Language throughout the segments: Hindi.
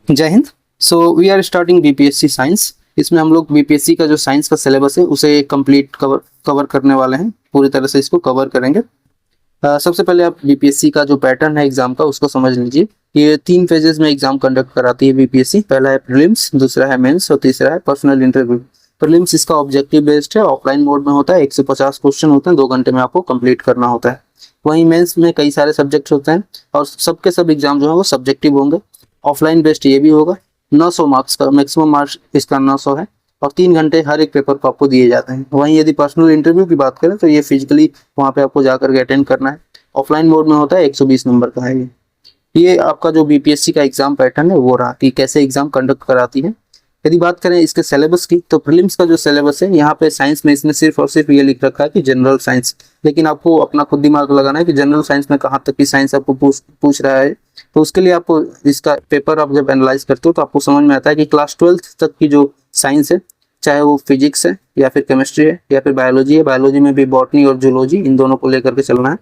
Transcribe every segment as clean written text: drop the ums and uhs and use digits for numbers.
जय हिंद। So we are starting BPSC science. इसमें हम लोग बीपीएससी का जो साइंस का सिलेबस है उसे कंप्लीट कवर करने वाले हैं। पूरी तरह से इसको कवर करेंगे। सबसे पहले आप बीपीएससी का जो पैटर्न है एग्जाम का उसको समझ लीजिए। ये 3 फेजेस में एग्जाम कंडक्ट कराती है बीपीएससी। पहला है प्रीलिम्स, दूसरा है मेंस और तीसरा है पर्सनल इंटरव्यू। प्रीलिम्स इसका ऑब्जेक्टिव बेस्ड है, ऑफलाइन मोड में होता है। 150 क्वेश्चन होते हैं, 2 घंटे में आपको कंप्लीट करना होता है। वहीं मेंस में कई सारे सब्जेक्ट होते हैं और सबके सब एग्जाम जो है वो सब्जेक्टिव होंगे। ऑफलाइन बेस्ड ये भी होगा। 900 मार्क्स का मैक्सिमम मार्क्स इसका 900 है और 3 घंटे हर एक पेपर को आपको दिए जाते हैं। वहीं यदि पर्सनल इंटरव्यू की बात करें तो ये फिजिकली वहाँ पे आपको जाकर के अटेंड करना है। ऑफलाइन मोड में होता है, 120 नंबर का है ये आपका जो बीपीएससी का एग्जाम पैटर्न है वो रहा कि कैसे एग्जाम कंडक्ट कराती है। यदि बात करें इसके सिलेबस की तो प्रीलिम्स का जो सिलेबस है यहाँ पे साइंस में इसने सिर्फ और सिर्फ ये लिख रखा है कि जनरल साइंस। लेकिन आपको अपना खुद दिमाग लगाना है कि जनरल साइंस में कहाँ तक की साइंस आपको पूछ रहा है। तो उसके लिए आपको इसका पेपर आप जब एनालाइज करते हो तो आपको समझ में आता है कि क्लास 12th तक की जो साइंस है, चाहे वो फिजिक्स है या फिर केमिस्ट्री है या फिर बायोलॉजी है, बायोलॉजी में भी बॉटनी और जूलॉजी, इन दोनों को लेकर के चलना है।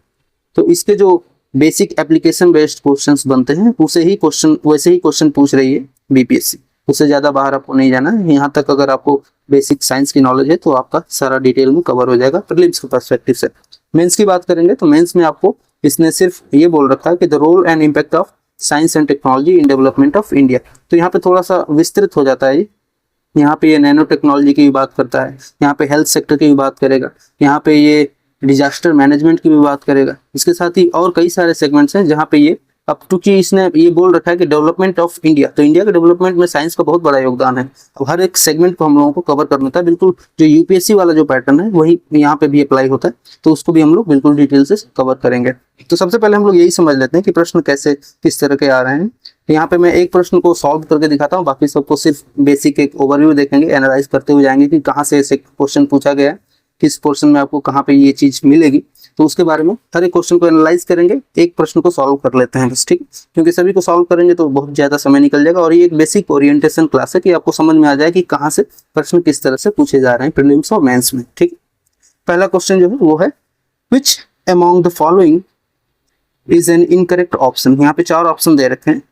तो इसके जो बेसिक एप्लीकेशन बेस्ड क्वेश्चंस बनते हैं वैसे ही क्वेश्चन पूछ रही है बीपीएससी। उससे ज्यादा बाहर आपको नहीं जाना है। यहाँ तक अगर आपको बेसिक साइंस की नॉलेज है तो आपका सारा डिटेल में कवर हो जाएगा प्रीलिम्स के पर्सपेक्टिव से। मेंस की बात करेंगे तो मेंस में आपको इसने सिर्फ ये बोल रखा है कि the role and impact of science and technology in development of India. तो यहाँ पे थोड़ा सा विस्तृत हो जाता है। यहाँ पे ये नैनो टेक्नोलॉजी की भी बात करता है, यहाँ पे हेल्थ सेक्टर की भी बात करेगा, यहाँ पे ये डिजास्टर मैनेजमेंट की भी बात करेगा। इसके साथ ही और कई सारे सेगमेंट्स हैं जहाँ पे ये अब चूंकि इसने ये बोल रखा है कि डेवलपमेंट ऑफ इंडिया, तो इंडिया के डेवलपमेंट में साइंस का बहुत बड़ा योगदान है। अब हर एक सेगमेंट को हम लोगों को कवर करना था। बिल्कुल जो यूपीएससी वाला जो पैटर्न है वही यहाँ पे भी अप्लाई होता है, तो उसको भी हम लोग बिल्कुल डिटेल से कवर करेंगे। तो सबसे पहले हम लोग यही समझ लेते हैं कि प्रश्न कैसे किस तरह के आ रहे हैं। यहाँ पे मैं एक प्रश्न को सॉल्व करके दिखाता हूँ, बाकी सबको सिर्फ बेसिक एक ओवरव्यू देखेंगे, एनालाइज करते हुए जाएंगे कि कहाँ से ऐसे क्वेश्चन पूछा गया है, किस पोर्शन में आपको कहाँ पे ये चीज मिलेगी। तो उसके बारे में हर एक क्वेश्चन को एनालाइज करेंगे, एक प्रश्न को सॉल्व कर लेते हैं बस, ठीक। क्योंकि सभी को सॉल्व करेंगे तो बहुत ज्यादा समय निकल जाएगा और ये एक बेसिक ओरिएंटेशन क्लास है कि आपको समझ में आ जाए कि कहाँ से प्रश्न किस तरह से पूछे जा रहे हैं प्रीलिम्स और मेंस में, ठीक। पहला क्वेश्चन जो है वो है which among the following is an incorrect option. यहाँ पे 4 ऑप्शन दे रखे हैं।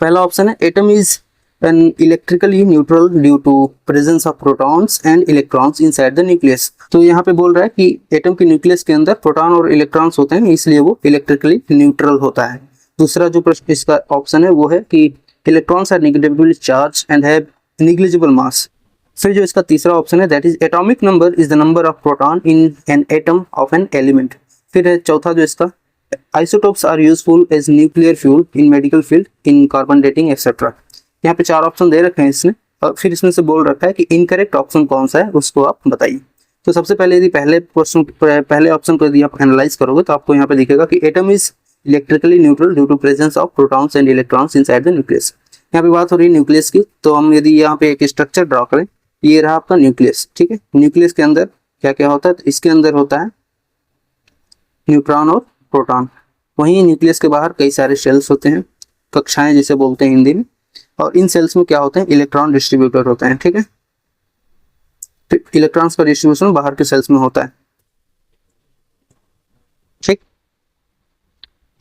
पहला ऑप्शन है atom is an electrically neutral due to presence of protons and electrons inside the nucleus. तो यहाँ पे बोल रहा है कि एटम के न्यूक्लियस के अंदर प्रोटॉन और इलेक्ट्रॉन्स होते हैं, इसलिए वो इलेक्ट्रिकली न्यूट्रल होता है। दूसरा जो प्रश्न इसका ऑप्शन है वो है कि electrons are negatively charge and have negligible mass. फिर जो इसका तीसरा ऑप्शन है that is atomic number is the number of proton in an atom of an element. फिर है चौथा जो इसका isotopes are useful as nuclear fuel in medical field in carbon dating etc। यहाँ पे 4 ऑप्शन दे रखे हैं इसने और फिर इसमें से बोल रखा है कि इनकरेक्ट ऑप्शन कौन सा है उसको आप बताइए। तो सबसे पहले यदि पहले ऑप्शन को यदि आप एनालाइज करोगे तो आपको यहाँ पे दिखेगा कि atom is electrically neutral due to presence of protons and electrons inside the nucleus. यहाँ पे बात हो रही है न्यूक्लियस की, तो हम यदि यहाँ पे एक स्ट्रक्चर ड्रॉ करें, ये रहा आपका न्यूक्लियस, ठीक है। न्यूक्लियस के अंदर क्या क्या होता है, तो इसके अंदर होता है न्यूट्रॉन और प्रोटॉन। वहीं न्यूक्लियस के बाहर कई सारे सेल्स होते हैं, कक्षाएं जिसे बोलते हैं हिंदी में, और इन सेल्स में क्या होते हैं, इलेक्ट्रॉन डिस्ट्रीब्यूटर होते हैं, ठीक है। तो इलेक्ट्रॉन्स का डिस्ट्रीब्यूशन बाहर के सेल्स में होता है, ठीक।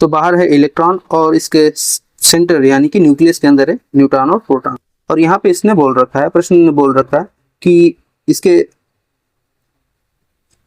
तो बाहर है इलेक्ट्रॉन और इसके सेंटर यानी कि न्यूक्लियस के अंदर है न्यूट्रॉन और प्रोटॉन। और यहाँ पे इसने बोल रखा है, प्रश्न ने बोल रखा है कि इसके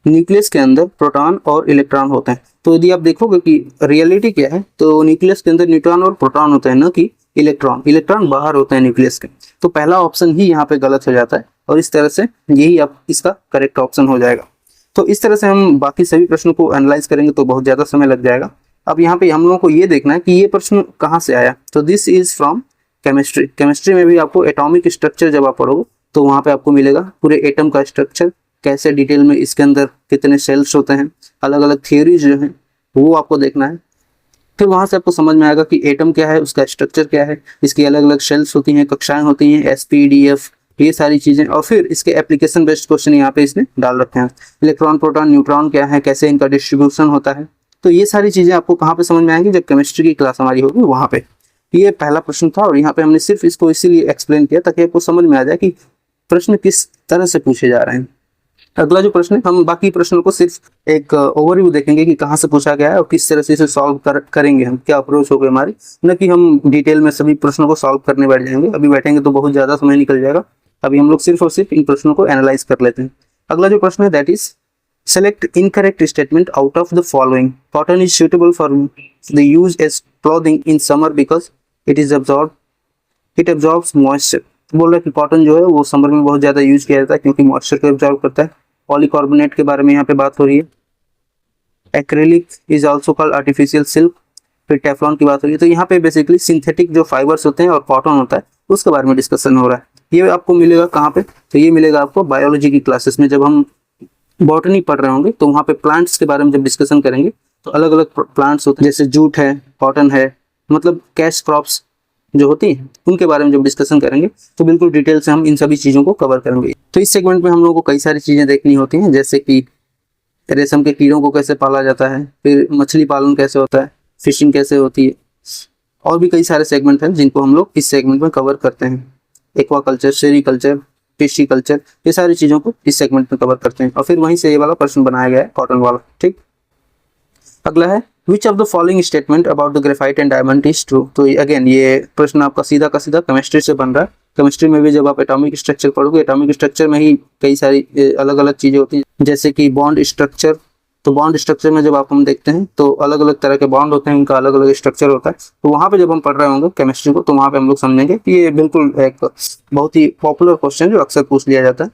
न्यूक्लियस के अंदर प्रोटॉन और इलेक्ट्रॉन होते हैं। तो यदि आप देखोगे कि रियलिटी क्या है, तो न्यूक्लियस के अंदर न्यूट्रॉन और प्रोटॉन होते हैं, न कि इलेक्ट्रॉन। इलेक्ट्रॉन बाहर होते हैं न्यूक्लियस के। तो पहला ऑप्शन ही यहाँ पे गलत हो जाता है और इस तरह से यही आप इसका करेक्ट ऑप्शन हो जाएगा। तो इस तरह से हम बाकी सभी प्रश्नों को एनालाइज करेंगे तो बहुत ज्यादा समय लग जाएगा। अब यहाँ पे हम लोगों को ये देखना है कि ये प्रश्न कहाँ से आया। तो this is from chemistry. Chemistry में भी आपको एटॉमिक स्ट्रक्चर जब आप पढ़ोगे तो वहाँ पे आपको मिलेगा पूरे एटम का स्ट्रक्चर, कैसे डिटेल में इसके अंदर कितने सेल्स होते हैं, अलग अलग थियोरीज जो हैं वो आपको देखना है। फिर वहां से आपको समझ में आएगा कि एटम क्या है, उसका स्ट्रक्चर क्या है, इसकी अलग अलग शेल्स होती हैं, कक्षाएं होती हैं, SPDF, ये सारी चीजें। और फिर इसके एप्लीकेशन बेस्ड क्वेश्चन यहाँ पे इसने डाल रखे हैं। इलेक्ट्रॉन, प्रोटॉन, न्यूट्रॉन क्या है, कैसे इनका डिस्ट्रीब्यूशन होता है। तो ये सारी चीजें आपको कहाँ पे समझ में आएंगी, जब केमिस्ट्री की क्लास हमारी होगी वहां पे। ये पहला प्रश्न था और यहाँ पे हमने सिर्फ इसको इसीलिए एक्सप्लेन किया ताकि आपको समझ में आ जाए कि प्रश्न किस तरह से पूछे जा रहे हैं। अगला जो प्रश्न है, हम बाकी प्रश्नों को सिर्फ एक ओवरव्यू देखेंगे कि कहाँ से पूछा गया है और किस तरह से इसे सॉल्व करेंगे, हम क्या अप्रोच होगी हमारी, न कि हम डिटेल में सभी प्रश्नों को सॉल्व करने बैठ जाएंगे। अभी बैठेंगे तो बहुत ज़्यादा समय निकल जाएगा। अभी हम लोग सिर्फ और सिर्फ इन प्रश्नों को एनालाइज कर लेते हैं। अगला जो प्रश्न है that is select incorrect statement out of the following. Cotton is suitable for the use as clothing in summer because it absorbs moisture. बोल रहा है कि कॉटन जो है वो समर में बहुत ज़्यादा यूज किया जाता है क्योंकि मॉइस्चर को एब्जॉर्ब करता है। पॉलीकार्बोनेट के बारे में यहाँ पे बात हो रही है। Acrylic is also called artificial silk. फिर टेफ्लॉन की बात हो रही है। तो यहाँ पे बेसिकली सिंथेटिक जो फाइबर्स होते हैं और कॉटन होता है उसके बारे में डिस्कशन हो रहा है। ये आपको मिलेगा कहाँ पे, तो ये मिलेगा आपको बायोलॉजी की क्लासेस में। जब हम बॉटनी पढ़ रहे होंगे तो वहाँ पे प्लांट्स के बारे में जब डिस्कशन करेंगे तो अलग अलग प्लांट्स होते हैं, जैसे जूट है, कॉटन है, मतलब कैश क्रॉप्स जो होती हैं उनके बारे में जब डिस्कशन करेंगे तो बिल्कुल डिटेल से हम इन सभी चीज़ों को कवर करेंगे। तो इस सेगमेंट में हम लोगों को कई सारी चीज़ें देखनी होती हैं, जैसे कि रेशम के कीड़ों को कैसे पाला जाता है, फिर मछली पालन कैसे होता है, फिशिंग कैसे होती है, और भी कई सारे सेगमेंट हैं जिनको हम लोग इस सेगमेंट में कवर करते हैं। एक्वाकल्चर, सेरीकल्चर, फिशिकल्चर, ये सारी चीज़ों को इस सेगमेंट में कवर करते हैं। और फिर वहीं से ये वाला प्रश्न बनाया गया है कॉटन वाला। ठीक, अगला है विच of the following statement about the graphite and diamond is true. तो अगेन ये प्रश्न आपका सीधा का सीधा केमिस्ट्री से बन रहा है। केमिस्ट्री में भी जब आप एटॉमिक स्ट्रक्चर पढ़ोगे, एटॉमिक स्ट्रक्चर में ही कई सारी अलग अलग चीज़ें होती हैं, जैसे कि बॉन्ड स्ट्रक्चर। तो बॉन्ड स्ट्रक्चर में जब आप हम देखते हैं तो अलग अलग तरह के बॉन्ड होते हैं, उनका अलग अलग स्ट्रक्चर होता है। तो वहाँ पे जब हम पढ़ रहे होंगे केमिस्ट्री को तो वहाँ पे हम लोग समझेंगे कि ये बिल्कुल एक बहुत ही पॉपुलर क्वेश्चन जो अक्सर पूछ लिया जाता है।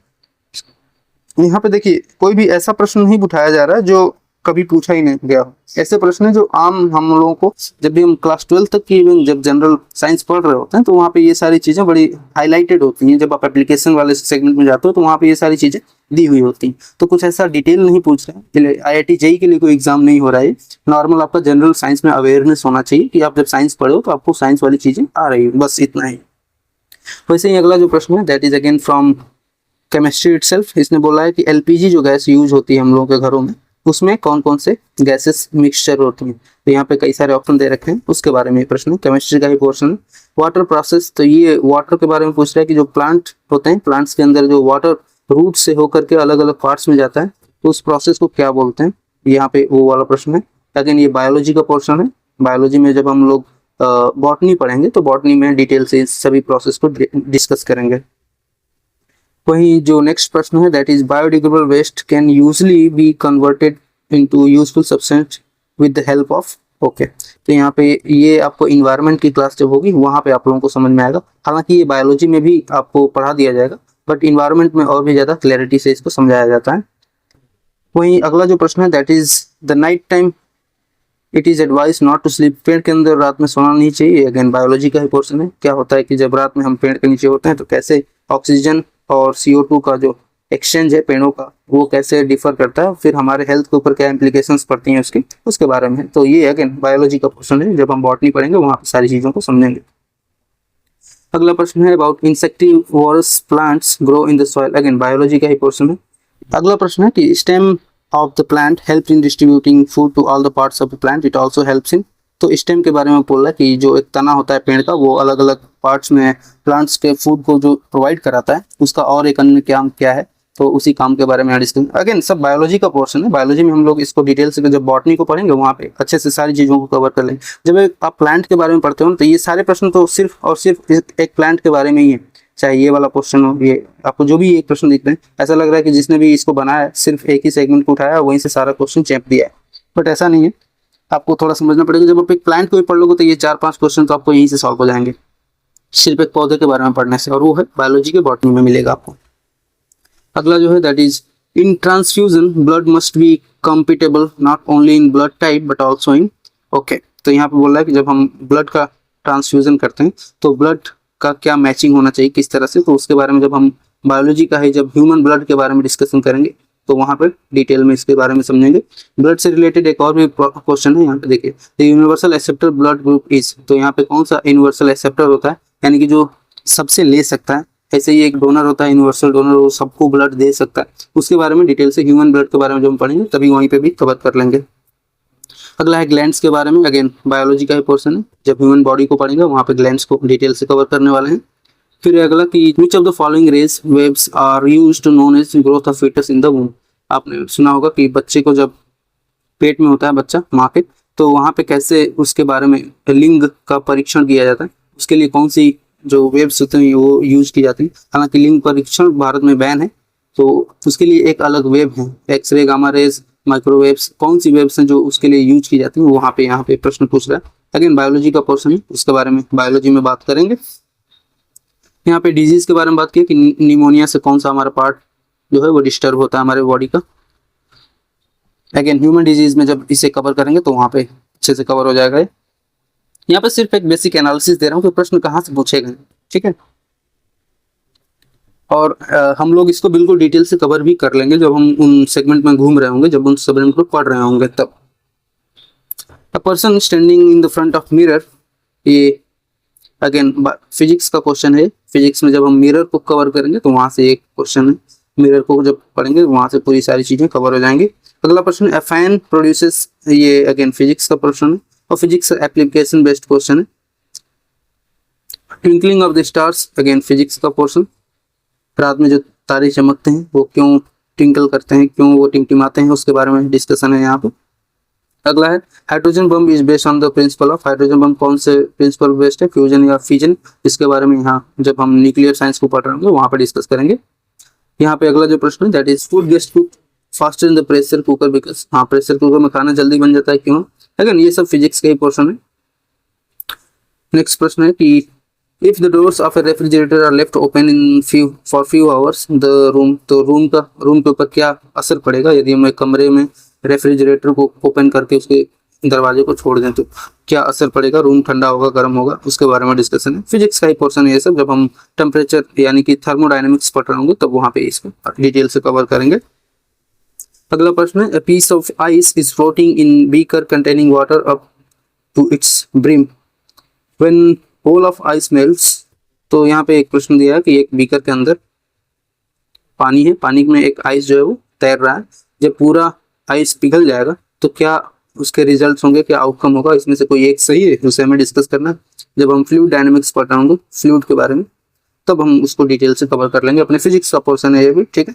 यहाँ पे देखिए कोई भी ऐसा प्रश्न नहीं उठाया जा रहा है जो कभी पूछा ही नहीं गया हो। ऐसे प्रश्न है जो आम हम लोगों को जब भी हम क्लास 12 तक की जब जनरल साइंस पढ़ रहे होते हैं तो वहाँ पे ये सारी चीज़ें बड़ी हाईलाइटेड होती हैं। जब आप एप्लीकेशन वाले सेगमेंट में जाते हो तो वहाँ पे ये सारी चीज़ें दी हुई होती हैं। तो कुछ ऐसा डिटेल नहीं पूछ रहे हैं। IIT JEE के लिए कोई एग्जाम नहीं हो रहा है, नॉर्मल आपका जनरल साइंस में अवेयरनेस होना चाहिए कि आप जब साइंस पढ़े हो तो आपको साइंस वाली चीज़ें आ रही है, बस इतना ही। वैसे ही अगला जो प्रश्न है that is again from chemistry itself. इसने बोला है कि LPG जो गैस यूज होती है हम लोगों के घरों में उसमें कौन कौन से गैसेस मिक्सचर होती हैं। तो यहाँ पे कई सारे ऑप्शन दे रखे हैं, उसके बारे में प्रश्न है, केमिस्ट्री का ही पोर्शन है। वाटर प्रोसेस, तो ये वाटर के बारे में पूछ रहा है कि जो प्लांट होते हैं, प्लांट्स के अंदर जो वाटर रूट से होकर के अलग अलग पार्ट्स में जाता है तो उस प्रोसेस को क्या बोलते हैं, यहाँ पे वो वाला प्रश्न है। अगेन ये बायोलॉजी का पोर्शन है। बायोलॉजी में जब हम लोग बॉटनी पढ़ेंगे तो बॉटनी में डिटेल से सभी प्रोसेस को डिस्कस करेंगे। वहीं जो नेक्स्ट प्रश्न है that is biodegradable waste can usually be converted into useful substance with the help of. Okay, तो यहाँ पे ये आपको इन्वायरमेंट की क्लास जब होगी वहाँ पे आप लोगों को समझ में आएगा। हालांकि ये बायोलॉजी में भी आपको पढ़ा दिया जाएगा बट इन्वायरमेंट में और भी ज़्यादा क्लैरिटी से इसको समझाया जाता है। वहीं अगला जो प्रश्न है that is the night time it is advise not to sleep. पेड़ के अंदर रात में सोना नहीं चाहिए। अगेन बायोलॉजी का ही पोर्शन है। क्या होता है कि जब रात में हम पेड़ के नीचे होते हैं तो कैसे ऑक्सीजन और CO2 का जो एक्सचेंज है पेड़ों का वो कैसे डिफर करता है, फिर हमारे हेल्थ के ऊपर क्या इंप्लीकेशंस पड़ती हैं उसके बारे में। तो ये अगेन बायोलॉजी का पोर्शन है। जब हम बॉटनी पढ़ेंगे वहाँ पे सारी चीज़ों को समझेंगे। अगला प्रश्न है about insectivorous plants grow in the soil. Again biology का ही पोर्शन है। अगला प्रश्न है कि stem of the plant help in distributing food to all the parts of the plant, it also helps in. तो स्टेम के बारे में बोल रहा है कि जो एक तना होता है पेड़ का वो अलग अलग पार्ट्स में प्लांट्स के फूड को जो प्रोवाइड कराता है उसका और एक अन्य काम क्या है, तो उसी काम के बारे में डिस्कस। अगेन सब बायोलॉजी का पोर्शन है। बायोलॉजी में हम लोग इसको डिटेल से जब बॉटनी को पढ़ेंगे वहाँ पे अच्छे से सारी चीज़ों को कवर कर लेंगे। जब आप प्लांट के बारे में पढ़ते हो तो ये सारे प्रश्न तो सिर्फ और सिर्फ एक प्लांट के बारे में ही है। चाहे ये वाला क्वेश्चन हो, ये आपको जो भी एक प्रश्न दिख रहे हैं ऐसा लग रहा है कि जिसने भी इसको बनाया सिर्फ एक ही सेगमेंट को उठाया वहीं से सारा क्वेश्चन चैंप दिया है, बट ऐसा नहीं है। आपको थोड़ा समझना पड़ेगा। जब आप एक प्लांट को भी पढ़ लोगे तो ये 4-5 क्वेश्चन तो आपको यहीं से सॉल्व हो जाएंगे सिर्फ एक पौधे के बारे में पढ़ने से, और वो है बायोलॉजी के बॉटनी में मिलेगा आपको। अगला जो है that is in transfusion blood must be compatible not only in blood type but also in. Okay, तो यहाँ पे बोल रहा है कि जब हम ब्लड का ट्रांसफ्यूजन करते हैं तो ब्लड का क्या मैचिंग होना चाहिए, किस तरह से, तो उसके बारे में जब हम बायोलॉजी का है जब ह्यूमन ब्लड के बारे में डिस्कशन करेंगे तो वहाँ पर डिटेल में इसके बारे में समझेंगे। ब्लड से रिलेटेड एक और भी क्वेश्चन है यहाँ पे देखिए, the universal acceptor blood group is. तो यहाँ पे कौन सा यूनिवर्सल एक्सेप्टर होता है, यानी कि जो सबसे ले सकता है। ऐसे ही एक डोनर होता है यूनिवर्सल डोनर, वो सबको ब्लड दे सकता है। उसके बारे में डिटेल से ह्यूमन ब्लड के बारे में जब हम पढ़ेंगे तभी वहीं पे भी कवर कर लेंगे। अगला है ग्लैंड्स के बारे में। अगेन बायोलॉजी का ही पोर्शन है। जब ह्यूमन बॉडी को पढ़ेंगे वहाँ पे ग्लैंड्स को डिटेल से कवर करने वाले हैं। फिर अगला कि which of the following rays waves are used to known as growth of foetus in the womb. आपने सुना होगा कि बच्चे को जब पेट में होता है बच्चा माँ के, तो वहाँ पे कैसे उसके बारे में लिंग का परीक्षण किया जाता है, उसके लिए कौन सी जो वेव्स होते हैं वो यूज की जाती है। हालांकि लिंग परीक्षण भारत में बैन है, तो उसके लिए एक अलग वेव है, एक्सरे, गामा रेज, माइक्रोवेव्स, कौन सी वेव्स हैं जो उसके लिए यूज की जाती है, वहाँ पे यहाँ पे प्रश्न पूछ रहा है। अगेन बायोलॉजी का पोर्शन है, उसके बारे में बायोलॉजी में बात करेंगे। यहाँ पे डिजीज के बारे में बात की कि निमोनिया से कौन सा हमारा पार्ट जो है वो डिस्टर्ब होता है हमारे बॉडी का। अगेन ह्यूमन डिजीज में जब इसे कवर करेंगे तो वहाँ पे अच्छे से कवर हो जाएगा। यहाँ पे सिर्फ एक बेसिक एनालिसिस दे रहा हूँ कि प्रश्न कहाँ से पूछे गए, ठीक है। और हम लोग इसको बिल्कुल डिटेल से कवर भी कर लेंगे जब हम उन सेगमेंट में घूम रहे होंगे, जब उन सेगमेंट को पढ़ रहे होंगे तब। A person standing in the front of mirror, ये अगेन फिजिक्स का क्वेश्चन है। फिजिक्स में जब हम मिरर को कवर करेंगे तो वहां से एक क्वेश्चन है, मिरर को जब पढ़ेंगे वहां से पूरी सारी चीजें कवर हो जाएंगी। अगला प्रश्न, ए फैन प्रोड्यूसेस, ये अगेन फिजिक्स का प्रश्न है और फिजिक्स एप्लीकेशन बेस्ड क्वेश्चन है। Twinkling of the stars, again physics का पोर्शन, रात में जो तारे चमकते हैं वो क्यों ट्विंकल करते हैं, क्यों वो टिमटिमाते हैं, उसके बारे में डिस्कशन है यहाँ पे। अगला है hydrogen bomb is based on the principle of, hydrogen bomb कौन से प्रिंसिपल बेस्ड है, फ्यूजन या फिजन, इसके बारे में यहाँ जब हम न्यूक्लियर साइंस को पढ़ रहे होंगे वहाँ पे डिस्कस करेंगे। यहाँ पे अगला जो प्रश्न है that is food gets cooked faster in the pressure cooker because, हाँ प्रेशर कुकर में खाना जल्दी बन जाता है क्यों। अगेन ये सब फिजिक्स का ही पोर्शन है। नेक्स्ट प्रश्न है कि if the doors of a refrigerator are left open in for few hours the room, तो रूम के ऊपर क्या असर पड़ेगा यदि हम एक कमरे में रेफ्रिजरेटर को ओपन करके उसके दरवाजे को छोड़ दें, तो क्या असर पड़ेगा, रूम ठंडा होगा गर्म होगा, उसके बारे में डिस्कशन है। फिजिक्स का ही पोर्शन है ये सब, जब हम टेम्परेचर यानी कि थर्मोडायनेमिक्स पढ़ रहे होंगे तब वहाँ पे इसको डिटेल से कवर करेंगे। अगला प्रश्न है, a piece of ice is floating in beaker containing water up to its brim when whole of ice melts। तो यहाँ पे एक प्रश्न दिया है कि एक बीकर के अंदर पानी है, पानी में एक आइस जो है वो तैर रहा है, जब पूरा आइस पिघल जाएगा तो क्या उसके रिजल्ट्स होंगे, क्या आउटकम होगा, इसमें से कोई एक सही है, उसे हमें डिस्कस करना है। जब हम फ्लूइड डायनेमिक्स पढ़ रहे होंगे फ्लूइड के बारे में तब हम उसको डिटेल से कवर कर लेंगे, अपने फिजिक्स का पोर्शन है ये भी, ठीक है।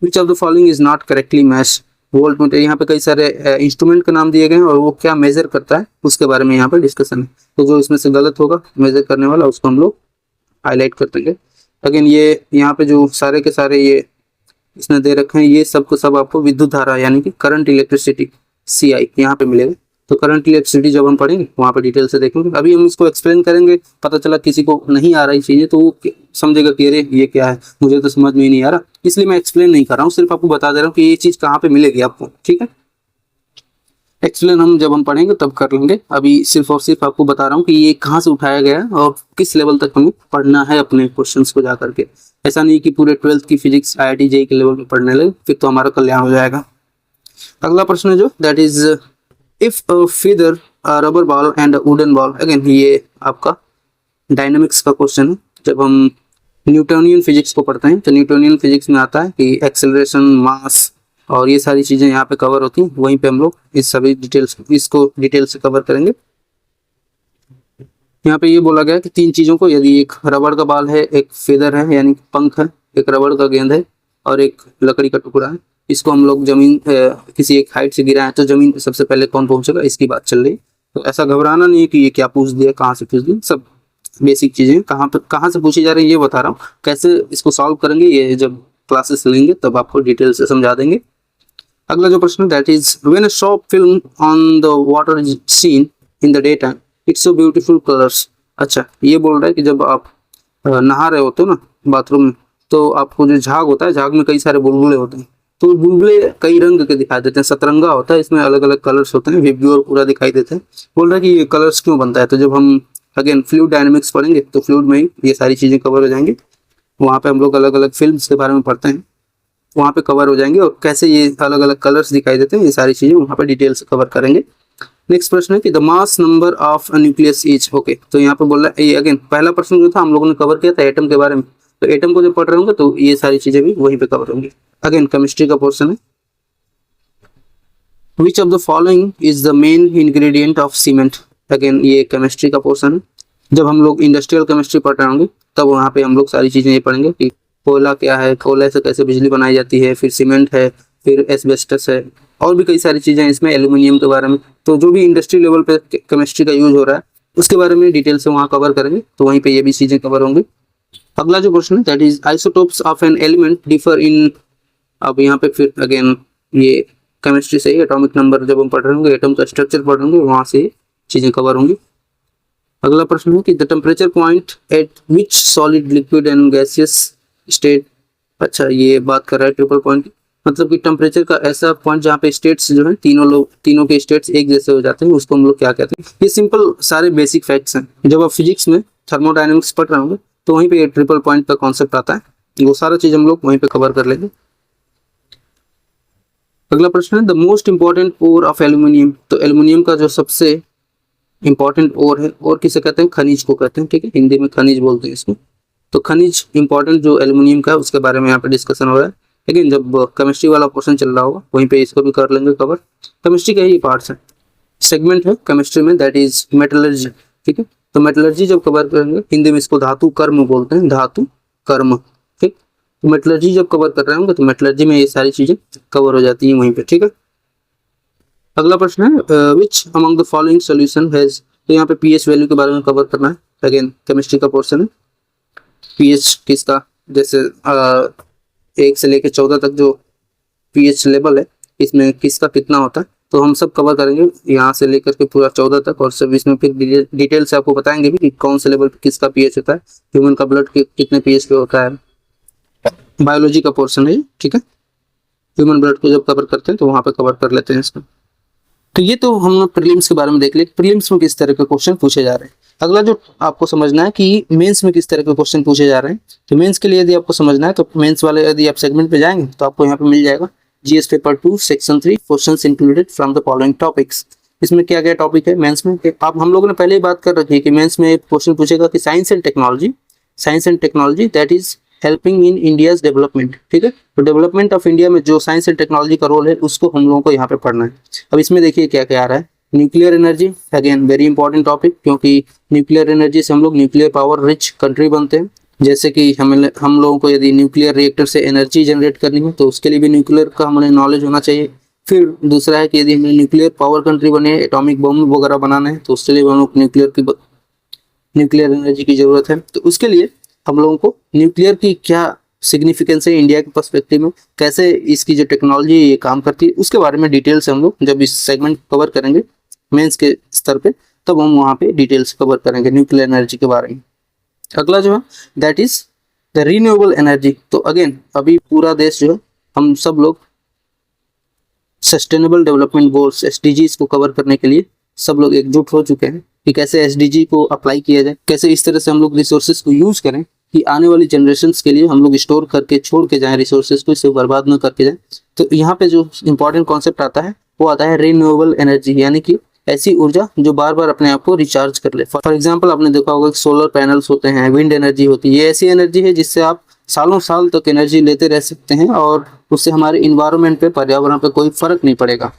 विच of the following is not correctly match, volt meter, यहाँ पे कई सारे इंस्ट्रूमेंट के नाम दिए गए हैं और वो क्या मेजर करता है उसके बारे में यहाँ पे डिस्कशन है। तो जो इसमें से गलत होगा मेजर करने वाला उसको हम लोग हाईलाइट कर देंगे। अगेन ये यहाँ पे जो सारे के सारे ये इसने दे रखे हैं, ये सब को सब आपको विद्युत धारा यानी कि करंट इलेक्ट्रिसिटी CI यहाँ पे मिलेगा। तो करंट इलेक्ट्रिसिटी जब हम पढ़ेंगे वहाँ पे डिटेल से देखेंगे। अभी हम इसको एक्सप्लेन करेंगे, पता चला किसी को नहीं आ रही चीजें तो वो समझेगा कि अरे ये क्या है, मुझे तो समझ में ही नहीं आ रहा, इसलिए मैं एक्सप्लेन नहीं कर रहा हूँ, सिर्फ आपको बता दे रहा हूँ कि ये चीज कहाँ पे मिलेगी आपको, ठीक है। एक्सप्लेन हम जब हम पढ़ेंगे तब कर लेंगे, अभी सिर्फ और सिर्फ आपको बता रहा हूँ कि ये कहाँ से उठाया गया है और किस लेवल तक हमें पढ़ना है अपने क्वेश्चंस को जा करके। ऐसा नहीं कि पूरे 12th की फिजिक्स IIT JEE के लेवल में पढ़ने लगे, फिर तो हमारा कल्याण हो जाएगा। अगला प्रश्न है जो that is if a feather rubber ball and wooden ball, again ये आपका डायनेमिक्स का क्वेश्चन है। जब हम न्यूटोनियन फिजिक्स को पढ़ते हैं तो न्यूटोनियन फिजिक्स में आता है कि एक्सेलरेशन, मास और ये सारी चीजें यहाँ पे कवर होती हैं, वहीं पे हम लोग इस सभी डिटेल्स इसको डिटेल से कवर करेंगे। यहाँ पे ये बोला गया कि तीन चीजों को, यदि एक रबड़ का बाल है, एक फेदर है यानी पंख है, एक रबड़ का गेंद है और एक लकड़ी का टुकड़ा है, इसको हम लोग जमीन किसी एक हाइट से गिराएं तो जमीन पे सबसे पहले कौन पहुंचेगा, इसकी बात चल रही। तो ऐसा घबराना नहीं है कि ये क्या पूछ दिया, कहाँ से पूछ दिया, सब बेसिक चीजें कहाँ से पूछी जा रही है ये बता रहा हूँ। कैसे इसको सॉल्व करेंगे ये जब क्लासेस लेंगे तब आपको डिटेल से समझा देंगे। अगला जो प्रश्न that is when a short film on the water is seen in the day time it's so beautiful colours. अच्छा, ये बोल रहा है कि जब आप नहा रहे होते हो ना बाथरूम में, तो आपको जो झाग होता है, झाग में कई सारे बुलबुले होते हैं, तो बुलबुले कई रंग के दिखाई देते हैं, सतरंगा होता है, इसमें अलग अलग कलर्स होते हैं, विब्ग्योर पूरा दिखाई देते हैं। बोल रहा है कि ये कलर्स क्यों बनता है, तो जब हम अगेन फ्लूइड डायनेमिक्स पढ़ेंगे तो फ्लूइड में ही ये सारी चीजें कवर हो जाएंगी। वहाँ पे हम लोग अलग अलग फिल्म्स के बारे में पढ़ते हैं, वहाँ पे कवर हो जाएंगे और कैसे ये अलग अलग कलर्स दिखाई देते हैं, ये सारी चीजें वहाँ पे डिटेल से कवर करेंगे। नेक्स्ट प्रश्न है कि the mass number of a nucleus is, okay, तो यहाँ पे बोल रहा है ये अगेन पहला प्रश्न जो था हम लोगों ने कवर किया था एटम के बारे में, तो एटम को जब पढ़ रहे होंगे तो ये सारी चीजें भी वहीं पे कवर होंगी। अगेन केमिस्ट्री का पोर्शन है। विच of the following is the main ingredient of cement, again ये केमिस्ट्री का पोर्शन है। जब हम लोग इंडस्ट्रियल केमिस्ट्री पढ़ रहे होंगे तब वहाँ पे हम लोग सारी चीज़ें ये पढ़ेंगे कि कोयला क्या है, कोयले से कैसे बिजली बनाई जाती है, फिर सीमेंट है, फिर एस्बेस्टस है, और भी कई सारी चीज़ें हैं इसमें, एल्यूमिनियम के बारे में। तो जो भी इंडस्ट्री लेवल पे केमिस्ट्री का यूज हो रहा है उसके बारे में डिटेल से वहाँ कवर करेंगे, तो वहीं पे ये भी चीज़ें कवर होंगी। अगला जो क्वेश्चन है that is isotopes of an element differ in. अब यहाँ पे फिर अगेन ये केमिस्ट्री से ही एटॉमिक नंबर जब हम पढ़ रहे होंगे, एटम का स्ट्रक्चर पढ़ रहे होंगे, वहाँ से चीज़ें कवर होंगी। अगला प्रश्न है कि the temperature point eight which solid liquid and gaseous state. अच्छा, ये बात कर रहा है ट्रिपल पॉइंट की, मतलब कि टेम्परेचर का ऐसा पॉइंट जहाँ पे स्टेट्स जो है तीनों के स्टेट्स एक जैसे हो जाते हैं, उसको हम लोग क्या कहते हैं। ये सिंपल सारे बेसिक फैक्ट्स हैं, जब आप फिजिक्स में थर्मोडायनेमिक्स पढ़ रहे होंगे तो वहीं पे ये ट्रिपल पॉइंट का कॉन्सेप्ट आता है, वो सारा चीज हम लोग वहीं पे कवर कर लेंगे। अगला प्रश्न है the most important ore of aluminium. तो एल्यूमिनियम का जो सबसे इंपॉर्टेंट ओर है, और किसे कहते हैं, खनिज को कहते हैं, ठीक है, हिंदी में खनिज बोलते हैं इसको। तो खनिज इंपॉर्टेंट जो एल्यूमिनियम का है उसके बारे में यहाँ पे डिस्कशन हो रहा है, लेकिन जब केमिस्ट्री वाला क्वेश्चन चल रहा होगा वहीं पे इसको भी कर लेंगे कवर। केमिस्ट्री के ही पार्ट्स हैं, सेगमेंट है केमिस्ट्री में, दैट इज मेटलर्जी, ठीक है। तो मेटलर्जी जब कवर करेंगे, हिंदी में इसको धातु कर्म बोलते हैं, धातु कर्म, ठीक। तो मेटलर्जी जब कवर कर रहे होंगे तो मेटलर्जी में ये सारी चीजें कवर हो जाती हैं वहीं पे, ठीक है। अगला प्रश्न है which among the following solution has. तो यहाँ पे पीएच वैल्यू के बारे में कवर करना है, अगेन केमिस्ट्री का पोर्शन है। पीएच किसका, जैसे 1 से लेकर 14 तक जो पीएच लेवल है इसमें किसका कितना होता है, तो हम सब कवर करेंगे यहाँ से लेकर के पूरा 14 तक, और सब इसमें फिर डिटेल से आपको बताएंगे भी कि कौन से लेवल पे किसका पीएच होता है, ह्यूमन का ब्लड कितने पीएच पे होता है, बायोलॉजी का पोर्शन है, ठीक है। ह्यूमन ब्लड को जब कवर करते हैं तो वहाँ पे कवर कर लेते हैं इसको। तो ये तो हम प्रीलिम्स के बारे में देख लिया, प्रीलिम्स में किस तरह के क्वेश्चन पूछे जा रहे हैं। अगला जो आपको समझना है कि मेंस में किस तरह के क्वेश्चन पूछे जा रहे हैं। तो मेंस के लिए यदि आपको समझना है तो मेंस वाले यदि आप सेगमेंट पे जाएंगे तो आपको यहाँ पे मिल जाएगा GS paper 2 section 3 questions included from the following topics. इसमें क्या क्या टॉपिक है मेंस में, आप हम लोगों ने पहले ही बात कर रखी है कि मेंस में एक क्वेश्चन पूछेगा कि science and technology that is helping in India's development, ठीक है। तो डेवलपमेंट ऑफ इंडिया में जो साइंस एंड टेक्नोलॉजी का रोल है उसको हम लोगों को यहाँ पे पढ़ना है। अब इसमें देखिए क्या क्या आ रहा है, nuclear energy, again very important topic, क्योंकि न्यूक्लियर एनर्जी से हम लोग न्यूक्लियर पावर रिच कंट्री हम जैसे कि हम लोगों को यदि न्यूक्लियर रिएक्टर से एनर्जी जनरेट करनी है तो उसके लिए भी न्यूक्लियर का हमें नॉलेज होना चाहिए। फिर दूसरा है कि यदि हमें न्यूक्लियर पावर कंट्री बने, एटॉमिक बम वगैरह बनाना है तो उसके लिए हम लोग न्यूक्लियर एनर्जी की जरूरत है। तो उसके लिए हम लोगों को न्यूक्लियर की क्या सिग्निफिकेंस है इंडिया के पर्सपेक्टिव में, कैसे इसकी जो टेक्नोलॉजी ये काम करती है, उसके बारे में डिटेल से हम लोग जब इस सेगमेंट कवर करेंगे मेंस के स्तर पे तब हम वहाँ पे डिटेल्स कवर करेंगे न्यूक्लियर एनर्जी के बारे में। अगला जो है that is the renewable energy. तो अगेन अभी पूरा देश जो है, हम सब लोग सस्टेनेबल डेवलपमेंट गोल्स एसडीजीज को कवर करने के लिए सब लोग एकजुट हो चुके हैं कि कैसे एसडीजी को अप्लाई किया जाए, कैसे इस तरह से हम लोग रिसोर्सेज को यूज करें कि आने वाली जनरेशन्स के लिए हम लोग स्टोर करके छोड़ के जाएं रिसोर्सेज को, इससे बर्बाद न करके जाएं। तो यहाँ पे जो इंपॉर्टेंट कॉन्सेप्ट आता है वो आता है रिन्यूएबल एनर्जी, यानी कि ऐसी ऊर्जा जो बार बार अपने आप को रिचार्ज कर ले। फॉर एग्जाम्पल आपने देखा होगा सोलर पैनल्स होते हैं, विंड एनर्जी होती है, ये ऐसी एनर्जी है जिससे आप सालों साल तक एनर्जी लेते रह सकते हैं और उससे हमारे इन्वायरमेंट पे, पर्यावरण पे कोई फर्क नहीं पड़ेगा।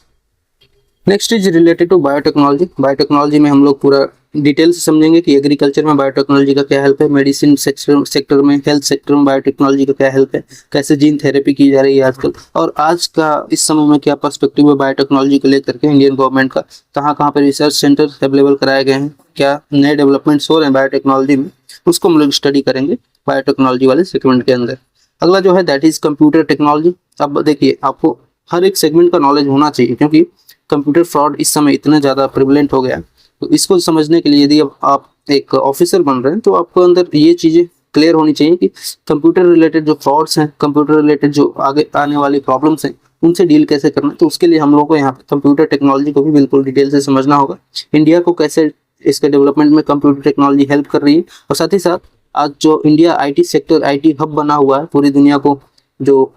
Next is related to biotechnology. Biotechnology में हम लोग पूरा डिटेल से समझेंगे कि एग्रीकल्चर में बायोटेक्नोलॉजी का क्या हेल्प है, मेडिसिन सेक्टर में, हेल्थ सेक्टर में बायोटेक्नोलॉजी का क्या हेल्प है, कैसे जीन थेरेपी की जा रही है आजकल, और आज का इस समय में क्या पर्सपेक्टिव है बायोटेक्नोलॉजी को लेकर के इंडियन गवर्नमेंट का, कहाँ कहाँ पे रिसर्च सेंटर अवेलेबल कराए गए हैं, क्या नए डेवलपमेंट्स हो रहे हैं बायोटेक्नोलॉजी में, उसको हम लोग स्टडी करेंगे बायोटेक्नोलॉजी वाले सेगमेंट के अंदर। अगला जो है दैट इज कंप्यूटर टेक्नोलॉजी। अब देखिए आपको हर एक सेगमेंट का नॉलेज होना चाहिए क्योंकि कंप्यूटर फ्रॉड इस समय इतना ज़्यादा प्रिवलेंट हो गया, तो इसको समझने के लिए यदि आप एक ऑफिसर बन रहे हैं तो आपको अंदर ये चीज़ें क्लियर होनी चाहिए कि कंप्यूटर रिलेटेड जो फ्रॉड्स हैं, कंप्यूटर रिलेटेड जो आगे आने वाली प्रॉब्लम्स हैं, उनसे डील कैसे करना है। तो उसके लिए हम लोग को यहाँ पे कंप्यूटर टेक्नोलॉजी को भी बिल्कुल डिटेल से समझना होगा, इंडिया को कैसे इसके डेवलपमेंट में कंप्यूटर टेक्नोलॉजी हेल्प कर रही है, और साथ ही साथ आज जो India IT sector, IT hub बना हुआ है, पूरी दुनिया को जो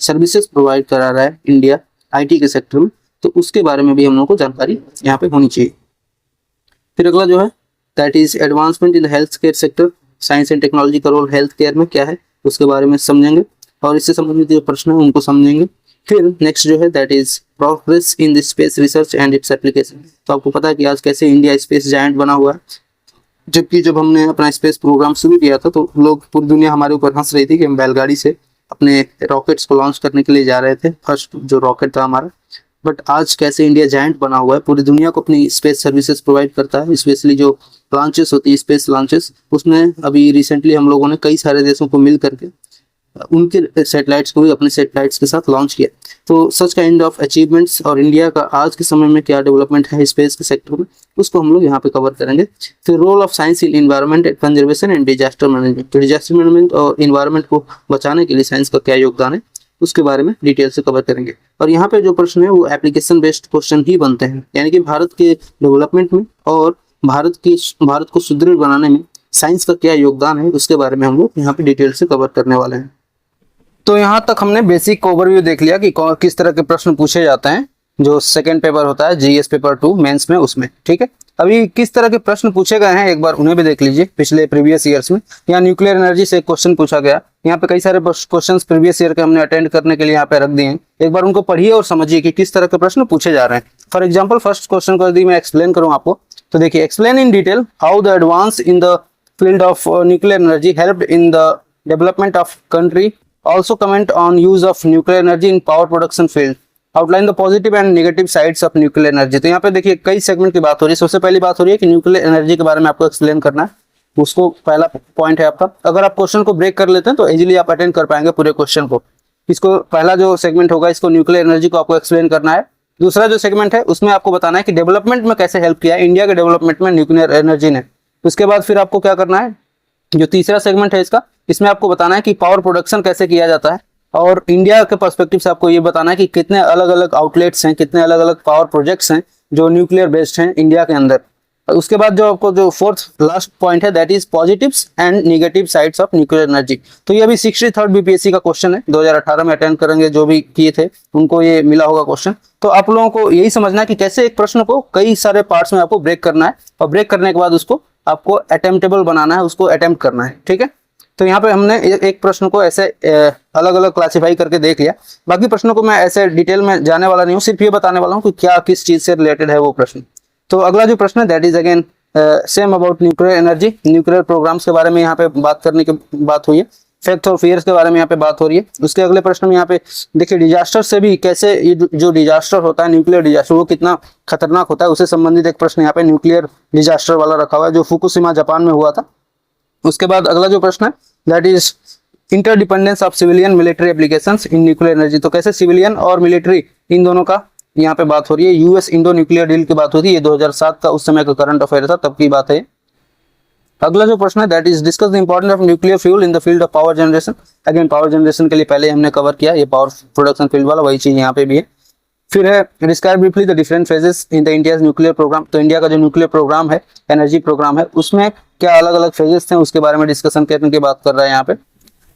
सर्विसेज प्रोवाइड करा रहा है इंडिया IT के सेक्टर में, तो उसके बारे में भी हम लोगों को जानकारी यहाँ पे होनी चाहिए। फिर अगला जो है that is advancement in the health care sector. Science and technology का रोल हेल्थ केयर में क्या है उसके बारे में समझेंगे और इससे संबंधित जो प्रश्न है उनको समझेंगे। फिर नेक्स्ट जो है that is progress in the space research and its application. तो आपको पता है कि आज कैसे इंडिया स्पेस जायंट बना हुआ है, जबकि जब हमने अपना स्पेस प्रोग्राम शुरू किया था तो लोग, पूरी दुनिया हमारे ऊपर हंस रही थी कि हम बैलगाड़ी से अपने रॉकेट्स को लॉन्च करने के लिए जा रहे थे, फर्स्ट जो रॉकेट था हमारा। बट आज कैसे इंडिया जायंट बना हुआ है, पूरी दुनिया को अपनी स्पेस सर्विसेज प्रोवाइड करता है, स्पेशली जो लॉन्चेस होती है, स्पेस लॉन्चेस, उसमें अभी रिसेंटली हम लोगों ने कई सारे देशों को मिल करके उनके सैटेलाइट्स को भी अपने सैटेलाइट्स के साथ लॉन्च किया। तो सच काइंड ऑफ अचीवमेंट्स और इंडिया का आज के समय में क्या डेवलपमेंट है स्पेस के सेक्टर में, उसको हम लोग यहाँ पे कवर करेंगे। फिर role of science in environment conservation and disaster management, तो डिजास्टर मैनेजमेंट और इन्वायरमेंट को बचाने के लिए साइंस का क्या योगदान है, उसके बारे में डिटेल से कवर करेंगे। और यहाँ पे जो प्रश्न है वो एप्लीकेशन बेस्ड क्वेश्चन ही बनते हैं, यानी कि भारत के डेवलपमेंट में और भारत को सुदृढ़ बनाने में साइंस का क्या योगदान है, उसके बारे में हम लोग यहाँ पे डिटेल से कवर करने वाले हैं। तो यहाँ तक हमने बेसिक ओवरव्यू देख लिया कि किस तरह के प्रश्न पूछे जाते हैं जो सेकंड पेपर होता है जीएस पेपर 2 मेंस में, उसमें। ठीक है, अभी किस तरह के प्रश्न पूछे गए हैं एक बार उन्हें भी देख लीजिए। पिछले प्रीवियस ईयर्स में यहाँ न्यूक्लियर एनर्जी से एक क्वेश्चन पूछा गया, यहाँ पे कई सारे क्वेश्चंस प्रीवियस ईयर के हमने अटेंड करने के लिए यहाँ पे रख दिए हैं। एक बार उनको पढ़िए और समझिए कि किस तरह के प्रश्न पूछे जा रहे हैं। फॉर एग्जाम्पल फर्स्ट क्वेश्चन को यदि मैं एक्सप्लेन करूँ आपको, तो देखिए, explain in detail how the advance in the field of nuclear energy helped in the development of country, also comment on use of nuclear energy in power production field, outline the positive and negative sides of nuclear energy। तो यहाँ पे देखिए कई सेगमेंट की बात हो रही है। सबसे पहली बात हो रही है कि न्यूक्लियर एनर्जी के बारे में आपको एक्सप्लेन करना है, उसको पहला पॉइंट है आपका। अगर आप क्वेश्चन को ब्रेक कर लेते हैं तो इजीली आप अटेंड कर पाएंगे पूरे क्वेश्चन को। इसको पहला जो सेगमेंट होगा, इसको न्यूक्लियर एनर्जी को आपको एक्सप्लेन करना है। दूसरा जो सेगमेंट है उसमें आपको बताना है कि डेवलपमेंट में कैसे हेल्प किया है इंडिया के डेवलपमेंट में न्यूक्लियर एनर्जी ने। उसके बाद फिर आपको क्या करना है, जो तीसरा सेगमेंट है इसका, इसमें आपको बताना है कि पावर प्रोडक्शन कैसे किया जाता है, और इंडिया के पर्सपेक्टिव से आपको ये बताना है कि कितने अलग अलग आउटलेट्स हैं, कितने अलग अलग पावर प्रोजेक्ट्स हैं जो न्यूक्लियर बेस्ड हैं इंडिया के अंदर। उसके बाद जो आपको जो फोर्थ लास्ट पॉइंट है, that is positives and negative sides of nuclear energy. तो ये अभी 63rd बीपीएससी का क्वेश्चन है, 2018 में अटेंड करेंगे जो भी किए थे उनको ये मिला होगा क्वेश्चन। तो आप लोगों को यही समझना है कि कैसे एक प्रश्न को कई सारे पार्ट्स में आपको ब्रेक करना है, और ब्रेक करने के बाद उसको आपको अटेम्प्टेबल बनाना है, उसको अटेम्प्ट करना है। ठीक है, तो यहाँ पे हमने एक प्रश्न को ऐसे अलग अलग क्लासिफाई करके देख लिया। बाकी प्रश्नों को मैं ऐसे डिटेल में जाने वाला नहीं हूँ, सिर्फ ये बताने वाला हूँ कि क्या किस चीज से रिलेटेड है वो प्रश्न। तो अगला जो प्रश्न है that is again same about nuclear energy, nuclear programmes के बारे में यहाँ पे बात करने की बात हुई है, फैक्ट और फियर्स के बारे में यहाँ पे बात हो रही है। उसके अगले प्रश्न में यहाँ पे देखिए डिजास्टर से भी कैसे, ये जो डिजास्टर होता है न्यूक्लियर डिजास्टर, वो कितना खतरनाक होता है, उससे संबंधित एक प्रश्न यहाँ पे न्यूक्लियर डिजास्टर वाला रखा हुआ है जो फुकुशिमा जापान में हुआ था। उसके बाद अगला जो प्रश्न है that is interdependence of civilian military applications in nuclear energy. तो कैसे सिविलियन और मिलिट्री इन दोनों का यहाँ पे बात हो रही है। यूएस इंडो न्यूक्लियर डील की बात होती है, ये 2007 का उस समय का करंट अफेयर था, तब की बात है। अगला जो प्रश्न है that is discuss the importance of nuclear fuel in the field of power generation. Again power generation के लिए पहले हमने कवर किया, ये पावर प्रोडक्शन फील्ड वाला वही चीज यहाँ पे भी है। फिर है describe briefly the different phases in the India's nuclear programme. तो इंडिया का जो न्यूक्लियर प्रोग्राम है, एनर्जी प्रोग्राम है, उसमें क्या अलग अलग फेजेस थे उसके बारे में डिस्कशन करने की बात कर रहा है यहाँ पे।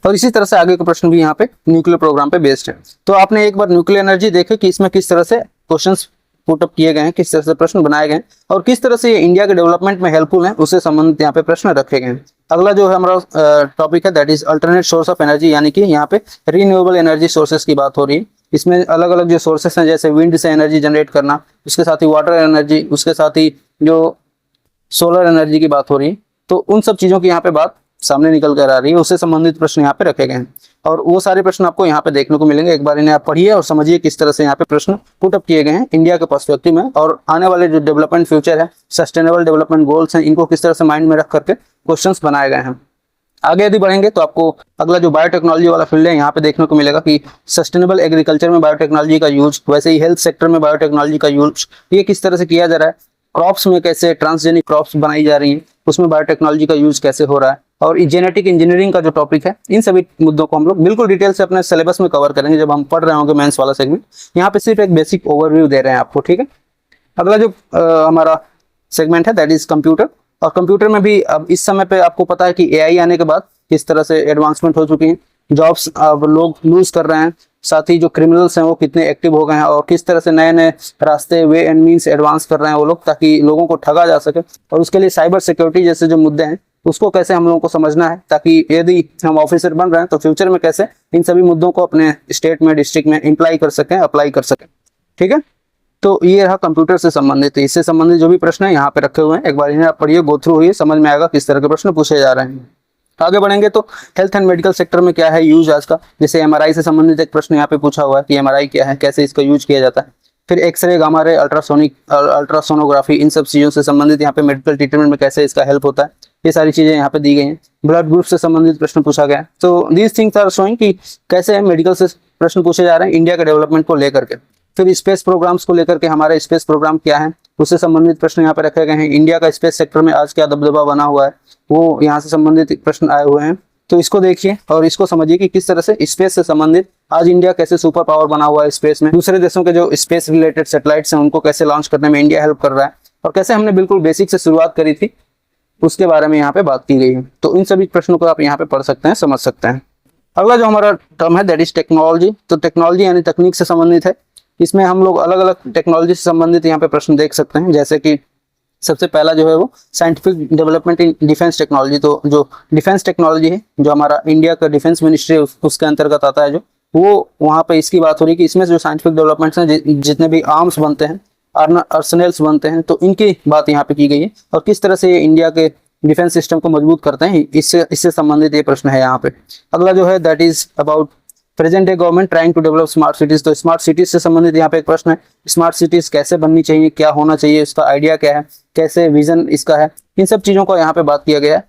और इसी तरह से आगे के प्रश्न भी यहाँ पे न्यूक्लियर प्रोग्राम पे बेस्ड है। तो आपने एक बार न्यूक्लियर एनर्जी देखे कि इसमें किस तरह से क्वेश्चंस पुटअप किए गए हैं, किस तरह से प्रश्न बनाए गए हैं, और किस तरह से ये इंडिया के डेवलपमेंट में हेल्पफुल है, उससे संबंधित यहाँ पे प्रश्न रखे गए हैं। अगला जो है हमारा टॉपिक है that is alternate source of energy, यानी कि यहाँ पे रिन्यूएबल एनर्जी सोर्सेस की बात हो रही है। इसमें अलग अलग जो सोर्सेस हैं, जैसे विंड से एनर्जी जनरेट करना, उसके साथ ही वाटर एनर्जी, उसके साथ ही जो सोलर एनर्जी की बात हो रही है। तो उन सब चीजों की यहाँ पे बात सामने निकल कर आ रही है, उससे संबंधित प्रश्न यहाँ पे रखे गए हैं, और वो सारे प्रश्न आपको यहाँ पे देखने को मिलेंगे। एक बार इन्हें आप पढ़िए और समझिए किस तरह से यहाँ पे प्रश्न पुटअप किए गए हैं इंडिया के पर्सपेक्टिव में, और आने वाले जो डेवलपमेंट फ्यूचर है, सस्टेनेबल डेवलपमेंट गोल्स हैं, इनको किस तरह से माइंड में रख करके क्वेश्चंस बनाए गए हैं। आगे यदि बढ़ेंगे तो आपको अगला जो बायोटेक्नोलॉजी वाला फील्ड है यहाँ पे देखने को मिलेगा कि सस्टेनेबल एग्रीकल्चर में बायोटेक्नोलॉजी का यूज, वैसे ही हेल्थ सेक्टर में बायोटेक्नोलॉजी का यूज, ये किस तरह से किया जा रहा है, क्रॉप्स में कैसे ट्रांसजेनिक क्रॉप्स बनाई जा रही हैं, उसमें बायोटेक्नोलॉजी का यूज कैसे हो रहा है, और जेनेटिक इंजीनियरिंग का जो टॉपिक है, इन सभी मुद्दों को हम लोग बिल्कुल डिटेल से अपने सिलेबस में कवर करेंगे जब हम पढ़ रहे होंगे मेंस वाला सेगमेंट। यहाँ पे सिर्फ एक बेसिक ओवरव्यू दे रहे हैं आपको, ठीक है। अगला जो हमारा सेगमेंट है दैट इज कंप्यूटर, और कंप्यूटर में भी अब इस समय पे आपको पता है कि एआई आने के बाद किस तरह से एडवांसमेंट हो चुकी है, जॉब्स अब लोग लूज कर रहे हैं, साथ ही जो क्रिमिनल्स हैं वो कितने एक्टिव हो गए हैं, और किस तरह से नए नए रास्ते, वे एंड मीन्स एडवांस कर रहे हैं वो लोग, ताकि लोगों को ठगा जा सके। और उसके लिए साइबर सिक्योरिटी जैसे जो मुद्दे हैं उसको कैसे हम लोगों को समझना है, ताकि यदि हम ऑफिसर बन रहे हैं तो फ्यूचर में कैसे इन सभी मुद्दों को अपने स्टेट में, डिस्ट्रिक्ट में इम्प्लाई कर सकें, अप्लाई कर सकें, ठीक है। तो ये रहा कंप्यूटर से संबंधित, इससे संबंधित जो भी प्रश्न है यहाँ पे रखे हुए हैं, एक बार इन्हें आप पढ़िए, गो थ्रू हुई, समझ में आएगा किस तरह के प्रश्न पूछे जा रहे हैं। आगे बढ़ेंगे तो हेल्थ एंड मेडिकल सेक्टर में क्या है यूज आज का, जैसे एमआरआई से संबंधित एक प्रश्न यहाँ पे पूछा हुआ है कि एमआरआई क्या है, कैसे इसका यूज किया जाता है। फिर एक्सरे, गामा रे, अल्ट्रासोनोग्राफी, इन सब चीजों से संबंधित यहाँ पे मेडिकल ट्रीटमेंट में कैसे इसका हेल्प होता है, ये सारी चीजें यहाँ पे दी गई हैं। ब्लड ग्रुप से संबंधित प्रश्न पूछा गया है। तो दीज थिंग्स आर शोइंग कि कैसे मेडिकल से प्रश्न पूछे जा रहे हैं इंडिया के डेवलपमेंट को लेकर के। फिर स्पेस प्रोग्राम्स को लेकर के, हमारे स्पेस प्रोग्राम क्या है उससे संबंधित प्रश्न यहाँ पे रखे गए हैं। इंडिया का स्पेस सेक्टर में आज क्या दबदबा बना हुआ है, वो यहाँ से संबंधित प्रश्न आए हुए हैं। तो इसको देखिए और इसको समझिए कि किस तरह से स्पेस से संबंधित आज इंडिया कैसे सुपर पावर बना हुआ है स्पेस में, दूसरे देशों के जो स्पेस रिलेटेड सैटेलाइट्स हैं उनको कैसे लॉन्च करने में इंडिया हेल्प कर रहा है, और कैसे हमने बिल्कुल बेसिक से शुरुआत करी थी उसके बारे में यहाँ पे बात की गई है। तो इन सभी प्रश्नों को आप यहाँ पे पढ़ सकते हैं, समझ सकते हैं। अगला जो हमारा टर्म है दैट इज टेक्नोलॉजी। तो टेक्नोलॉजी यानी तकनीक से संबंधित है। इसमें हम लोग अलग अलग टेक्नोलॉजी से संबंधित यहाँ पे प्रश्न देख सकते हैं, जैसे कि सबसे पहला जो है वो scientific development in defence technology. तो जो डिफेंस टेक्नोलॉजी है, जो हमारा इंडिया का डिफेंस मिनिस्ट्री उसके अंतर्गत आता है, जो वो वहाँ पे इसकी बात हो रही है कि इसमें जो साइंटिफिक डेवलपमेंट्स हैं, जितने भी आर्म्स बनते हैं, आर्सनल्स बनते हैं, तो इनकी बात यहाँ पे की गई है और किस तरह से ये इंडिया के डिफेंस सिस्टम को मजबूत करते हैं, इससे संबंधित ये प्रश्न है यहाँ पे। अगला जो है that is about present day government trying to develop smart cities. तो स्मार्ट सिटीज से संबंधित यहाँ पे एक प्रश्न है, स्मार्ट सिटीज कैसे बननी चाहिए, क्या होना चाहिए, इसका आइडिया क्या है, कैसे विजन इसका है, इन सब चीजों को यहाँ पे बात किया गया है।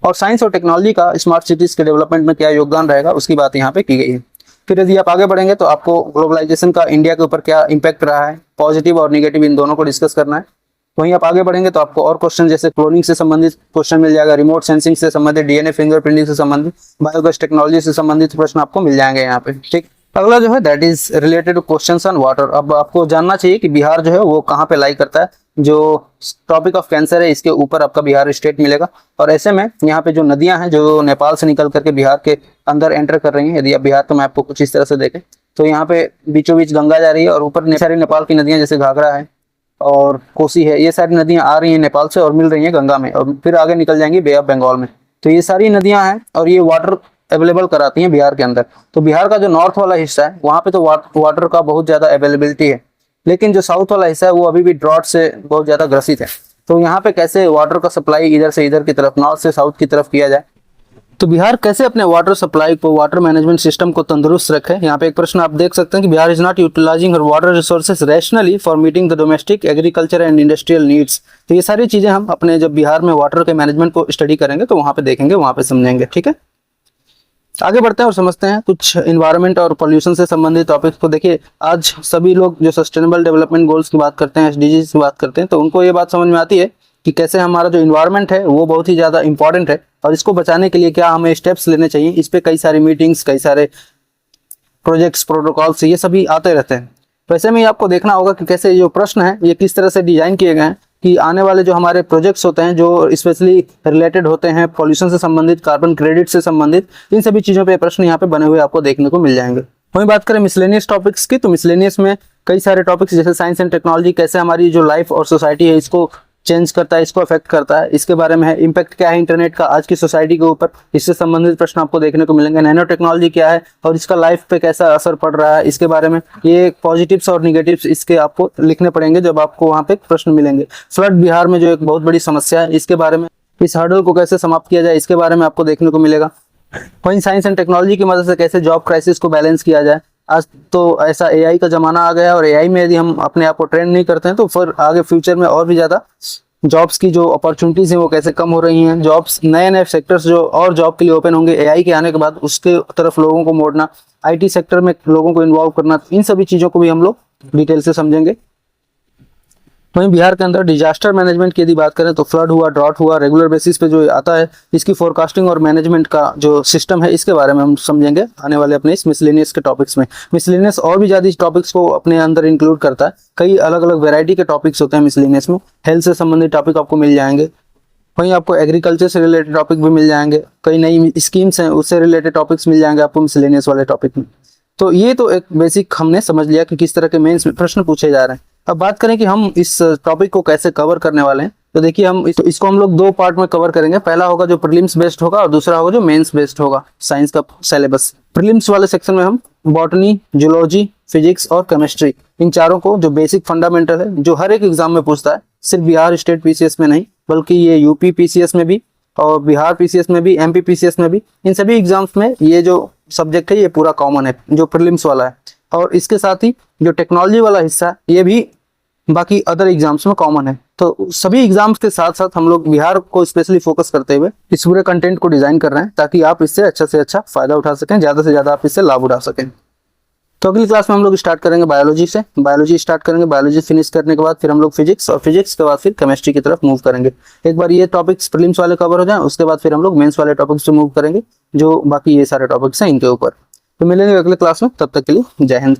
और साइंस और टेक्नोलॉजी का स्मार्ट सिटीज के डेवलपमेंट में क्या योगदान रहेगा उसकी बात यहाँ पे की गई है। फिर यदि आप आगे बढ़ेंगे तो आपको ग्लोबलाइजेशन का इंडिया के ऊपर क्या इम्पैक्ट रहा है, पॉजिटिव और निगेटिव, इन दोनों को डिस्कस करना है। वहीं आप आगे बढ़ेंगे तो आपको और क्वेश्चन जैसे क्लोनिंग से संबंधित क्वेश्चन मिल जाएगा, रिमोट सेंसिंग से संबंधित, डीएनए फिंगरप्रिंटिंग से संबंधित, बायोगैस टेक्नोलॉजी से संबंधित प्रश्न आपको मिल जाएंगे यहाँ पे। ठीक, अगला जो है that is related two questions on water. अब आपको जानना चाहिए कि बिहार जो है वो कहाँ पे लाई करता है। जो टॉपिक ऑफ कैंसर है इसके ऊपर आपका बिहार स्टेट मिलेगा, और ऐसे में यहाँ पे जो नदियां हैं जो नेपाल से निकल करके बिहार के अंदर एंटर कर रही हैं, यदि आप बिहार के मैप को कुछ इस तरह से देखें तो यहाँ पे बीचों बीच गंगा जा रही है और ऊपर सारी नेपाल की नदियां जैसे घाघरा है और कोसी है, ये सारी नदियां आ रही हैं नेपाल से और मिल रही हैं गंगा में और फिर आगे निकल जाएंगी बे ऑफ बंगाल में। तो ये सारी नदियां हैं और ये वाटर अवेलेबल कराती हैं बिहार के अंदर। तो बिहार का जो नॉर्थ वाला हिस्सा है वहाँ पे तो वाटर का बहुत ज्यादा अवेलेबिलिटी है, लेकिन जो साउथ वाला हिस्सा है वो अभी भी ड्रॉट से बहुत ज्यादा ग्रसित है। तो यहाँ पे कैसे वाटर का सप्लाई इधर से इधर की तरफ, नॉर्थ से साउथ की तरफ किया जाए, तो बिहार कैसे अपने वाटर सप्लाई को, वाटर मैनेजमेंट सिस्टम को तंदुरुस्त रखे। यहाँ पे एक प्रश्न आप देख सकते हैं कि Bihar is not utilising her water resources rationally for meeting the domestic agriculture and industrial needs. तो ये सारी चीजें हम अपने जब बिहार में वाटर के मैनेजमेंट को स्टडी करेंगे तो वहाँ पे देखेंगे, वहाँ पे समझेंगे। ठीक है, आगे बढ़ते हैं और समझते हैं कुछ इन्वायरमेंट और पोल्यूशन से संबंधित टॉपिक्स को। देखिए आज सभी लोग जो सस्टेनेबल डेवलपमेंट गोल्स की बात करते हैं, एसडीजी की बात करते हैं, तो उनको ये बात समझ में आती है कि कैसे हमारा जो इन्वायरमेंट है वो बहुत ही ज़्यादा इंपॉर्टेंट है और इसको बचाने के लिए क्या हमें स्टेप्स लेने चाहिए। इस पे कई सारी मीटिंग्स, कई सारे प्रोजेक्ट्स, प्रोटोकॉल्स, ये सभी आते रहते हैं। वैसे में आपको देखना होगा कि कैसे जो प्रश्न है ये किस तरह से डिजाइन किए गए हैं कि आने वाले जो हमारे प्रोजेक्ट्स होते हैं जो स्पेशली रिलेटेड होते हैं पॉल्यूशन से संबंधित, कार्बन क्रेडिट से संबंधित, इन सभी चीज़ों पे प्रश्न यहाँ पे बने हुए आपको देखने को मिल जाएंगे। वहीं बात करें मिसलेनियस टॉपिक्स की, तो मिसलेनियस में कई सारे टॉपिक्स जैसे साइंस एंड टेक्नोलॉजी कैसे हमारी जो लाइफ और सोसाइटी है इसको चेंज करता है, इसको अफेक्ट करता है, इसके बारे में है। इम्पैक्ट क्या है इंटरनेट का आज की सोसाइटी के ऊपर, इससे संबंधित प्रश्न आपको देखने को मिलेंगे। नैनो टेक्नोलॉजी क्या है और इसका लाइफ पे कैसा असर पड़ रहा है, इसके बारे में ये पॉजिटिव्स और निगेटिव्स इसके आपको लिखने पड़ेंगे जब आपको वहाँ पे प्रश्न मिलेंगे। फ्लड बिहार में जो एक बहुत बड़ी समस्या है, इसके बारे में, इस हर्डल को कैसे समाप्त किया जाए, इसके बारे में आपको देखने को मिलेगा। वहीं साइंस एंड टेक्नोलॉजी की मदद से कैसे जॉब क्राइसिस को बैलेंस किया जाए। आज तो ऐसा एआई का जमाना आ गया है और एआई में यदि हम अपने आप को ट्रेन नहीं करते हैं तो फिर आगे फ्यूचर में और भी ज़्यादा जॉब्स की जो अपॉर्चुनिटीज हैं वो कैसे कम हो रही हैं। जॉब्स, नए नए सेक्टर्स जो और जॉब के लिए ओपन होंगे एआई के आने के बाद, उसके तरफ लोगों को मोड़ना, आईटी सेक्टर में लोगों को इन्वॉल्व करना, इन सभी चीज़ों को भी हम लोग डिटेल से समझेंगे। वहीं बिहार के अंदर डिजास्टर मैनेजमेंट की यदि बात करें तो फ्लड हुआ, ड्रॉट हुआ, रेगुलर बेसिस पे जो आता है, इसकी फोरकास्टिंग और मैनेजमेंट का जो सिस्टम है इसके बारे में हम समझेंगे आने वाले अपने इस मिसलेनियस के टॉपिक्स में। मिसलेनियस और भी ज़्यादा टॉपिक्स को अपने अंदर इंक्लूड करता है, कई अलग अलग वेराइटी के टॉपिक्स होते हैं मिसलेनियस में। हेल्थ से संबंधित टॉपिक आपको मिल जाएंगे, वहीं आपको एग्रीकल्चर से रिलेटेड टॉपिक भी मिल जाएंगे, कई नई स्कीम्स हैं उससे रिलेटेड टॉपिक्स मिल जाएंगे आपको मिसलेनियस वाले टॉपिक में। तो ये तो एक बेसिक हमने समझ लिया कि किस तरह के मेंस में प्रश्न पूछे जा रहे हैं। अब बात करें कि हम इस टॉपिक को कैसे कवर करने वाले हैं, तो देखिए हम इसको हम लोग दो पार्ट में कवर करेंगे। पहला होगा जो प्रीलिम्स बेस्ड होगा और दूसरा होगा जो मेंस बेस्ड होगा साइंस का सिलेबस। प्रीलिम्स वाले सेक्शन में हम बॉटनी, जूलॉजी, फिजिक्स और केमिस्ट्री, इन चारों को जो बेसिक फंडामेंटल है, जो हर एक एग्जाम में पूछता है, सिर्फ बिहार स्टेट पीसीएस में नहीं बल्कि ये यूपी पीसीएस में भी और बिहार पीसीएस में भी, एमपी पीसीएस में भी, इन सभी एग्जाम्स में ये जो सब्जेक्ट है ये पूरा कॉमन है जो प्रीलिम्स वाला है। और इसके साथ ही जो टेक्नोलॉजी वाला हिस्सा है ये भी बाकी अदर एग्जाम्स में कॉमन है। तो सभी एग्जाम्स के साथ साथ हम लोग बिहार को स्पेशली फोकस करते हुए इस पूरे कंटेंट को डिजाइन कर रहे हैं ताकि आप इससे अच्छा फायदा उठा सकें, ज्यादा से ज्यादा आप इससे लाभ उठा सकें। तो अगली क्लास में हम लोग स्टार्ट करेंगे बायोलॉजी से। बायोलॉजी स्टार्ट करेंगे, बायोलॉजी फिनिश करने के बाद फिर हम लोग फिजिक्स और फिजिक्स के बाद फिर केमिस्ट्री की तरफ मूव करेंगे। एक बार ये टॉपिक्स प्रीलिम्स वाले कवर हो जाएं उसके बाद फिर हम लोग मेंस वाले टॉपिक्स पे मूव करेंगे जो बाकी ये सारे टॉपिक्स हैं इनके ऊपर। तो मिलेंगे अगले क्लास में, तब तक के लिए जय हिंद।